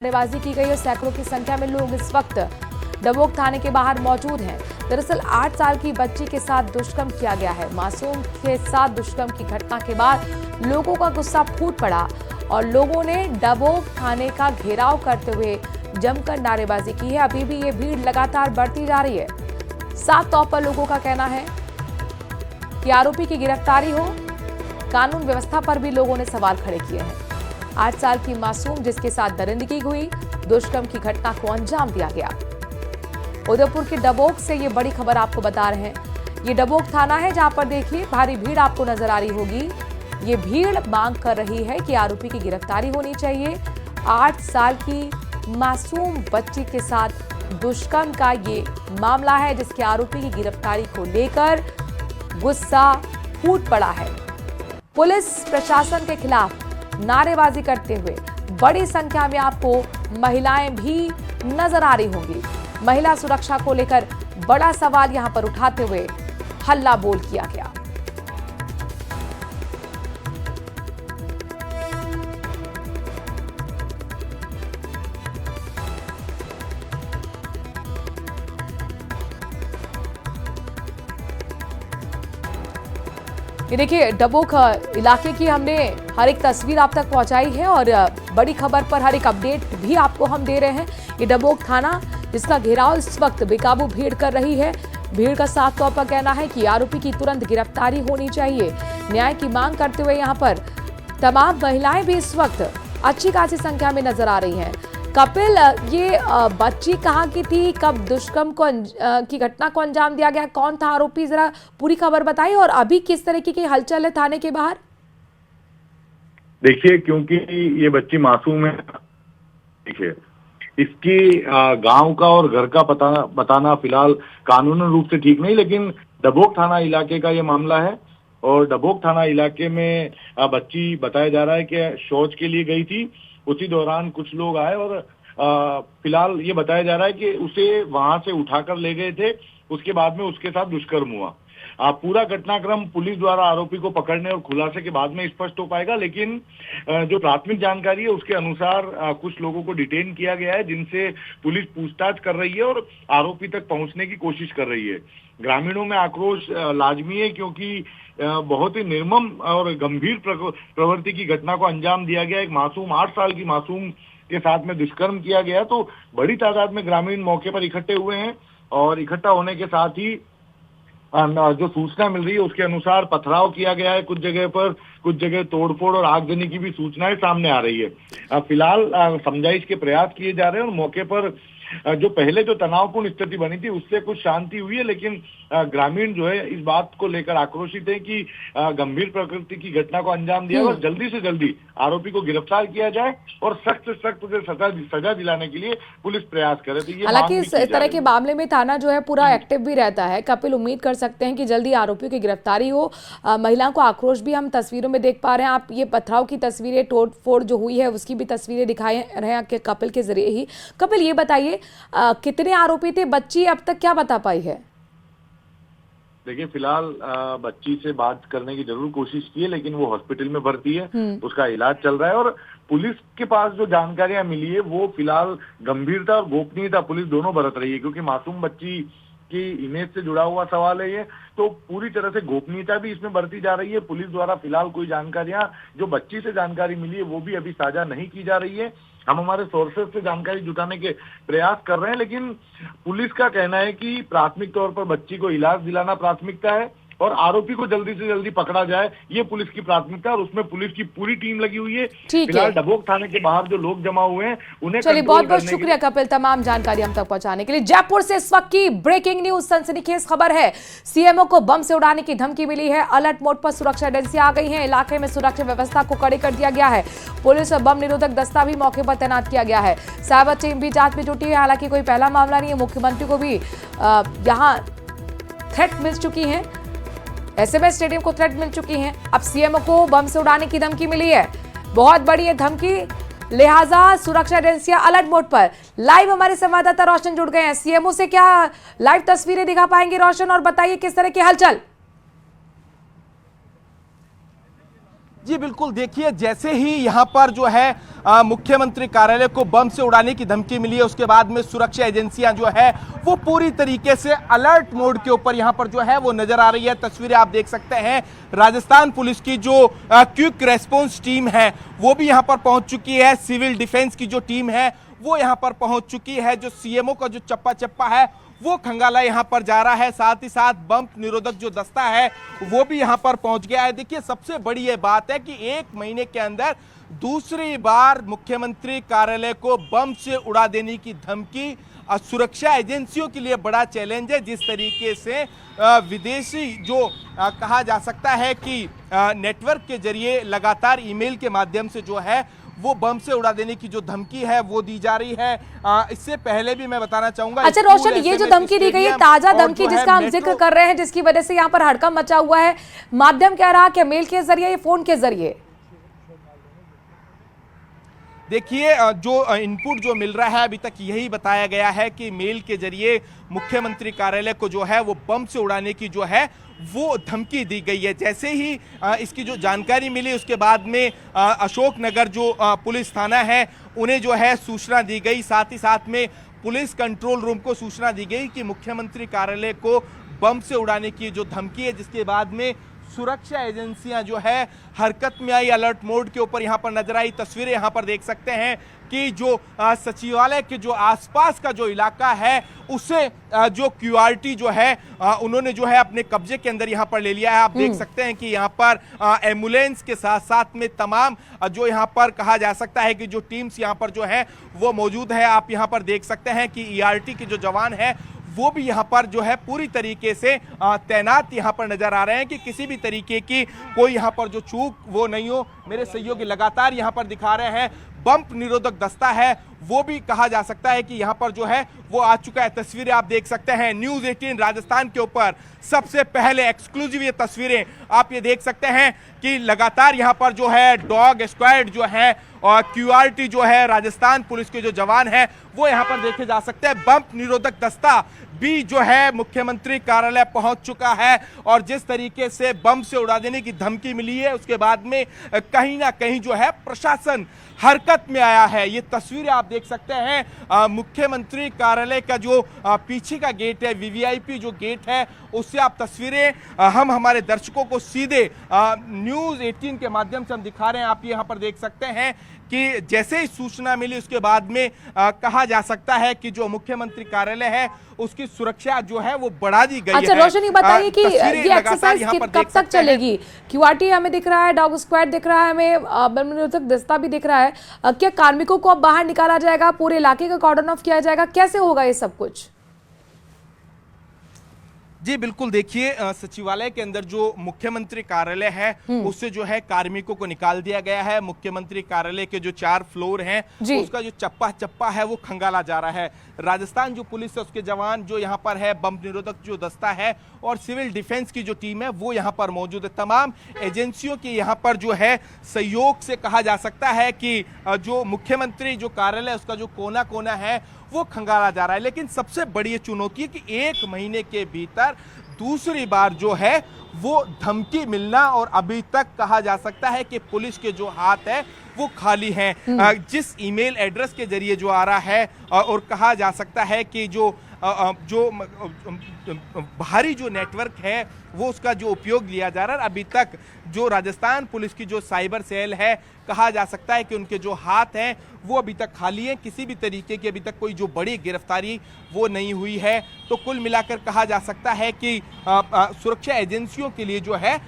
नारेबाजी की गई और सैकड़ों की संख्या में लोग इस वक्त डबोक थाने के बाहर मौजूद हैं। दरअसल 8 साल की बच्ची के साथ दुष्कर्म किया गया है। मासूम के साथ दुष्कर्म की घटना के बाद लोगों का गुस्सा फूट पड़ा और लोगों ने डबोक थाने का घेराव करते हुए जमकर नारेबाजी की है। अभी भी ये भीड़ लगातार बढ़ती जा रही है। साफ तौर पर लोगों का कहना है कि आरोपी की गिरफ्तारी हो। कानून व्यवस्था पर भी लोगों ने सवाल खड़े किए हैं। 8 साल की मासूम जिसके साथ दरिंदगी हुई, दुष्कर्म की घटना को अंजाम दिया गया। उदयपुर के डबोक से ये बड़ी खबर आपको बता रहे हैं। ये डबोक थाना है जहां पर देखिए भारी भीड़ आपको नजर आ रही होगी। ये भीड़ मांग कर रही है कि आरोपी की गिरफ्तारी होनी चाहिए। 8 साल की मासूम बच्ची के साथ दुष्कर्म का ये मामला है जिसके आरोपी की गिरफ्तारी को लेकर गुस्सा फूट पड़ा है। पुलिस प्रशासन के खिलाफ नारेबाजी करते हुए बड़ी संख्या में आपको महिलाएं भी नजर आ रही होंगी। महिला सुरक्षा को लेकर बड़ा सवाल यहां पर उठाते हुए हल्ला बोल किया गया। ये देखिए डबोक इलाके की हमने हर एक तस्वीर आप तक पहुंचाई है और बड़ी खबर पर हर एक अपडेट भी आपको हम दे रहे हैं। ये डबोक थाना जिसका घेराव इस वक्त बेकाबू भीड़ कर रही है। भीड़ का साफ तौर पर कहना है कि आरोपी की तुरंत गिरफ्तारी होनी चाहिए। न्याय की मांग करते हुए यहाँ पर तमाम महिलाएं भी इस वक्त अच्छी खासी संख्या में नजर आ रही हैं। कपिल, ये बच्ची कहाँ की थी, कब दुष्कर्म को की घटना को अंजाम दिया गया, कौन था आरोपी, जरा पूरी खबर बताइए और अभी किस तरीके की हलचल है थाने के बाहर। देखिए, क्योंकि ये बच्ची मासूम है, देखिए इसकी गांव का और घर का पता बताना फिलहाल कानूनी रूप से ठीक नहीं, लेकिन डबोक थाना इलाके का ये मामला है। और डबोक थाना इलाके में बच्ची बताया जा रहा है कि शौच के लिए गई थी। उसी दौरान कुछ लोग आए और फिलहाल ये बताया जा रहा है कि उसे वहां से उठाकर ले गए थे। उसके बाद में उसके साथ दुष्कर्म हुआ। पूरा घटनाक्रम पुलिस द्वारा आरोपी को पकड़ने और खुलासे के बाद में स्पष्ट हो पाएगा, लेकिन जो प्राथमिक जानकारी है उसके अनुसार कुछ लोगों को डिटेन किया गया है जिनसे पुलिस पूछताछ कर रही है और आरोपी तक पहुंचने की कोशिश कर रही है। ग्रामीणों में आक्रोश लाजमी है, क्योंकि बहुत ही निर्मम और गंभीर प्रवृत्ति की घटना को अंजाम दिया गया। एक मासूम 8 साल की मासूम के साथ में दुष्कर्म किया गया, तो बड़ी तादाद में ग्रामीण मौके पर इकट्ठे हुए हैं और इकट्ठा होने के साथ ही जो सूचना मिल रही है उसके अनुसार पथराव किया गया है कुछ जगह पर, कुछ जगह तोड़फोड़ और आगजनी की भी सूचनाएं सामने आ रही है। फिलहाल समझाइश के प्रयास किए जा रहे हैं और मौके पर जो पहले जो तनावपूर्ण स्थिति बनी थी उससे कुछ शांति हुई है, लेकिन ग्रामीण जो है इस बात को लेकर आक्रोशित है कि गंभीर प्रकृति की घटना को अंजाम दिया और जल्दी से जल्दी आरोपी को गिरफ्तार किया जाए और सख्त से सख्त उसे सजा दिलाने के लिए पुलिस प्रयास करे। तो ये हालांकि इस तरह के मामले में थाना जो है पूरा एक्टिव भी रहता है। कपिल, उम्मीद कर सकते हैं कि जल्दी आरोपियों की गिरफ्तारी हो। महिलाओं को आक्रोश भी हम तस्वीरों में देख पा रहे हैं। आप ये पथराव की तस्वीरें, तोड़फोड़ जो हुई है उसकी भी तस्वीरें दिखाए रहे हैं कपिल के जरिए ही। कपिल, ये बताइए कितने आरोपी थे, बच्ची अब तक क्या बता पाई है? देखिए, फिलहाल बच्ची से बात करने की जरूर कोशिश की है, लेकिन वो हॉस्पिटल में भर्ती है, उसका इलाज चल रहा है और पुलिस के पास जो जानकारियां मिली है वो फिलहाल गंभीरता और गोपनीयता पुलिस दोनों बरत रही है, क्योंकि मासूम बच्ची की इमेज से जुड़ा हुआ सवाल है ये, तो पूरी तरह से गोपनीयता भी इसमें बरती जा रही है। पुलिस द्वारा फिलहाल कोई जानकारियां जो बच्ची से जानकारी मिली है वो भी अभी साझा नहीं की जा रही है। हम हमारे सोर्सेज से जानकारी जुटाने के प्रयास कर रहे हैं, लेकिन पुलिस का कहना है कि प्राथमिक तौर पर बच्ची को इलाज दिलाना प्राथमिकता है और आरोपी को जल्दी से जल्दी पकड़ा जाए, ये पुलिस की प्राथमिकता है और उसमें पुलिस की पूरी टीम लगी हुई है। फिलहाल डबोक थाने के बाहर जो लोग जमा हुए हैं उन्हें चलिए, बहुत बहुत शुक्रिया कपिल तमाम जानकारी हम तक पहुंचाने के लिए। जयपुर से इस वक्त की ब्रेकिंग न्यूज, सनसनीखेज खबर है। सीएमओ को बम से उड़ाने की धमकी मिली है। अलर्ट मोड पर सुरक्षा एजेंसियां आ गई हैं। इलाके में सुरक्षा व्यवस्था को कड़े कर दिया गया है। पुलिस और बम निरोधक दस्ता भी मौके पर तैनात किया गया है। साइबर टीम भी जांच में जुटी है। हालांकि कोई पहला मामला नहीं है। मुख्यमंत्री को भी यहाँ थ्रेट मिल चुकी है, एसएमएस स्टेडियम को थ्रेट मिल चुकी है। अब सीएमओ को बम से उड़ाने की धमकी मिली है। बहुत बड़ी है धमकी, लिहाजा सुरक्षा एजेंसियां अलर्ट मोड पर। लाइव हमारे संवाददाता रोशन जुड़ गए हैं। सीएमओ से क्या लाइव तस्वीरें दिखा पाएंगे रोशन, और बताइए किस तरह की हलचल? जी बिल्कुल, देखिए जैसे ही यहाँ पर जो है मुख्यमंत्री कार्यालय को बम से उड़ाने की धमकी मिली है, उसके बाद में सुरक्षा एजेंसियां जो है वो पूरी तरीके से अलर्ट मोड के ऊपर यहाँ पर जो है वो नजर आ रही है। तस्वीरें आप देख सकते हैं, राजस्थान पुलिस की जो क्विक रेस्पॉन्स टीम है वो भी यहाँ पर पहुंच चुकी है, सिविल डिफेंस की जो टीम है वो यहाँ पर पहुंच चुकी है, जो सीएमओ का जो चप्पा चप्पा है वो खंगाला यहाँ पर जा रहा है, साथ ही साथ बम निरोधक जो दस्ता है वो भी यहाँ पर पहुंच गया है। देखिए सबसे बड़ी ये बात है कि 1 महीने के अंदर दूसरी बार मुख्यमंत्री कार्यालय को बम से उड़ा देने की धमकी सुरक्षा एजेंसियों के लिए बड़ा चैलेंज है। जिस तरीके से विदेशी जो कहा जा सकता है कि नेटवर्क के जरिए लगातार ईमेल के माध्यम से जो है वो बम से उड़ा देने की जो धमकी है वो दी जा रही है। इससे पहले भी मैं बताना चाहूंगा, अच्छा रोशन, ये जो धमकी दी गई है, ताजा धमकी जिसका हम जिक्र कर रहे हैं, जिसकी वजह से यहाँ पर हड़कंप मचा हुआ है, माध्यम क्या रहा, क्या मेल के जरिए या फोन के जरिए? देखिए जो इनपुट जो मिल रहा है अभी तक यही बताया गया है कि मेल के जरिए मुख्यमंत्री कार्यालय को जो है वो बम से उड़ाने की जो है वो धमकी दी गई है। जैसे ही इसकी जो जानकारी मिली उसके बाद में अशोकनगर जो पुलिस थाना है उन्हें जो है सूचना दी गई, साथ ही साथ में पुलिस कंट्रोल रूम को सूचना दी गई कि मुख्यमंत्री कार्यालय को बम से उड़ाने की जो धमकी है, जिसके बाद में सुरक्षा एजेंसियां जो है हरकत में आई, अलर्ट मोड के ऊपर यहां पर नजर आई। तस्वीरें यहां पर देख सकते हैं कि जो सचिवालय के जो आसपास का जो इलाका है उसे जो क्यूआरटी जो है उन्होंने जो है अपने कब्जे के अंदर यहां पर ले लिया है। आप देख सकते हैं कि यहां पर एम्बुलेंस के साथ साथ में तमाम जो यहां पर कहा जा सकता है कि जो टीम्स यहां पर जो है वो मौजूद है। आप यहां पर देख सकते हैं कि ईआरटी के जो जवान है वो भी यहाँ पर जो है पूरी तरीके से तैनात यहाँ पर नजर आ रहे हैं कि किसी भी तरीके की कोई यहाँ पर जो चूक वो नहीं हो। मेरे सहयोगी लगातार यहाँ पर दिखा रहे हैं, बम निरोधक दस्ता है वो भी कहा जा सकता है कि यहाँ पर जो है वो आ चुका है। तस्वीरें आप देख सकते हैं, न्यूज़ 18 राजस्थान के ऊपर सबसे पहले एक्सक्लूसिव ये तस्वीरें आप ये देख सकते हैं कि लगातार यहाँ पर जो है डॉग स्क्वाड जो है और क्यूआरटी जो है राजस्थान पुलिस के जो जवान हैं वो यहाँ पर देखे जा सकते हैं। बम निरोधक दस्ता भी जो है मुख्यमंत्री कार्यालय पहुंच चुका है और जिस तरीके से बम से उड़ा देने की धमकी मिली है उसके बाद में कहीं ना कहीं जो है प्रशासन हरकत में आया है। ये तस्वीरें आप देख सकते हैं मुख्यमंत्री कार्यालय का जो पीछे का गेट है, वीवीआईपी जो गेट है, उससे आप तस्वीरें हम हमारे दर्शकों को सीधे न्यूज़ 18 के माध्यम से हम दिखा रहे हैं। आप यहाँ पर देख सकते हैं कि जैसे ही सूचना मिली उसके बाद में कहा जा सकता है कि जो मुख्यमंत्री कार्यालय है उसकी सुरक्षा जो है वो बढ़ा दी गई है। अच्छा रोशन, ये बताइए कि ये एक्सरसाइज कब तक चलेगी? क्यूआरटी हमें दिख रहा है, डॉग स्क्वाड दिख रहा है, हमें बम निरोधक दस्ता भी दिख रहा है। क्या कार्मिकों को अब बाहर निकाला जाएगा, पूरे इलाके का कॉर्डन ऑफ किया जाएगा, कैसे होगा ये सब कुछ? जी बिल्कुल, देखिए सचिवालय के अंदर जो मुख्यमंत्री कार्यालय है उससे जो है कार्मिकों को निकाल दिया गया है। मुख्यमंत्री कार्यालय के जो 4 फ्लोर हैं उसका जो चप्पा चप्पा है वो खंगाला जा रहा है। राजस्थान जो पुलिस है उसके जवान जो यहाँ पर है, बम निरोधक जो दस्ता है और सिविल डिफेंस की जो टीम है वो यहाँ पर मौजूद है। तमाम एजेंसियों के यहाँ पर जो है सहयोग से कहा जा सकता है कि जो मुख्यमंत्री जो कार्यालय उसका जो कोना कोना है वो खंगाला जा रहा है। लेकिन सबसे बड़ी चुनौती है कि 1 महीने के भीतर दूसरी बार जो है वो धमकी मिलना और अभी तक कहा जा सकता है कि पुलिस के जो हाथ है वो खाली हैं। जिस ईमेल एड्रेस के जरिए जो आ रहा है और कहा जा सकता है कि जो बाहरी जो नेटवर्क है वो उसका जो उपयोग लिया जा रहा है, अभी तक जो राजस्थान पुलिस की जो साइबर सेल है कहा जा सकता है कि उनके जो हाथ हैं वो अभी तक खाली हैं। किसी भी तरीके की अभी तक कोई जो बड़ी गिरफ्तारी वो नहीं हुई है। तो कुल मिलाकर कहा जा सकता है कि सुरक्षा एजेंसियों के लिए जो है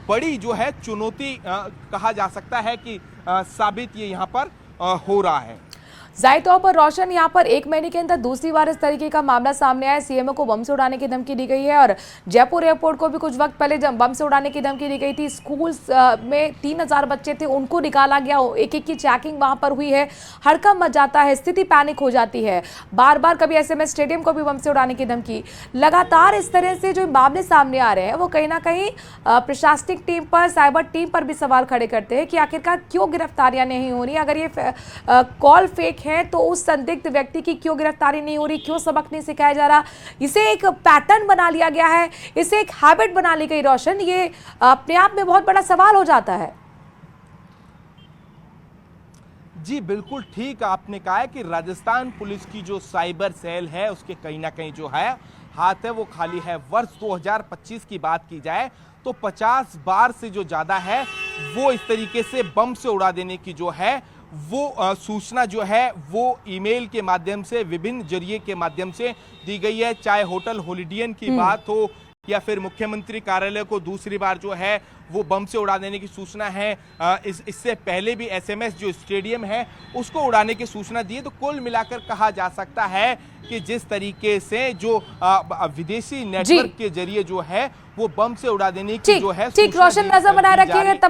बड़ी जो है चुनौती कहा जा सकता है कि साबित ये यहाँ पर हो रहा है। जाहिर तौर पर रोशन, यहाँ पर 1 महीने के अंदर दूसरी बार इस तरीके का मामला सामने आया, सीएमओ को बम से उड़ाने की धमकी दी गई है और जयपुर एयरपोर्ट को भी कुछ वक्त पहले जब बम से उड़ाने की धमकी दी गई थी। स्कूल्स में 3000 बच्चे थे, उनको निकाला गया, एक एक की चेकिंग वहां पर हुई है। हड़कंप मच जाता है, स्थिति पैनिक हो जाती है। बार बार कभी एसएमएस स्टेडियम को भी बम से उड़ाने की धमकी। लगातार इस तरह से जो मामले सामने आ रहे हैं वो कहीं ना कहीं प्रशासनिक टीम पर, साइबर टीम पर भी सवाल खड़े करते हैं कि आखिरकार क्यों गिरफ्तारियां नहीं हो रही। अगर ये कॉल फेक है तो उस संदिग्ध व्यक्ति की क्यों गिरफ्तारी नहीं हो रही, क्यों सबक नहीं सिखाया जा रहा। इसे एक पैटर्न बना लिया गया है, इसे एक हैबिट बना ली गई। रोशन, ये अपने आप में बहुत बड़ा सवाल हो जाता है। जी बिल्कुल ठीक आपने कहा है कि राजस्थान पुलिस की जो साइबर सेल है उसके कहीं ना कहीं जो है हाथ है वो खाली है। वर्ष 2025 की बात की जाए तो 50 बार से जो ज्यादा है वो इस तरीके से बम से उड़ा देने की जो है वो सूचना जो है वो ईमेल के माध्यम से विभिन्न जरिए के माध्यम से दी गई है। चाहे होटल होलिडियन की बात हो या फिर मुख्यमंत्री कार्यालय को दूसरी बार जो है वो बम से उड़ा देने की सूचना है। इससे पहले भी एसएमएस जो स्टेडियम है उसको उड़ाने की सूचना दी है। तो कुल मिलाकर कहा जा सकता है कि जिस तरीके से जो विदेशी नेटवर्क के जरिए जो है वो बम से उड़ा देने की जो है ठीक, रोशन नजर बनाए रखिएगा।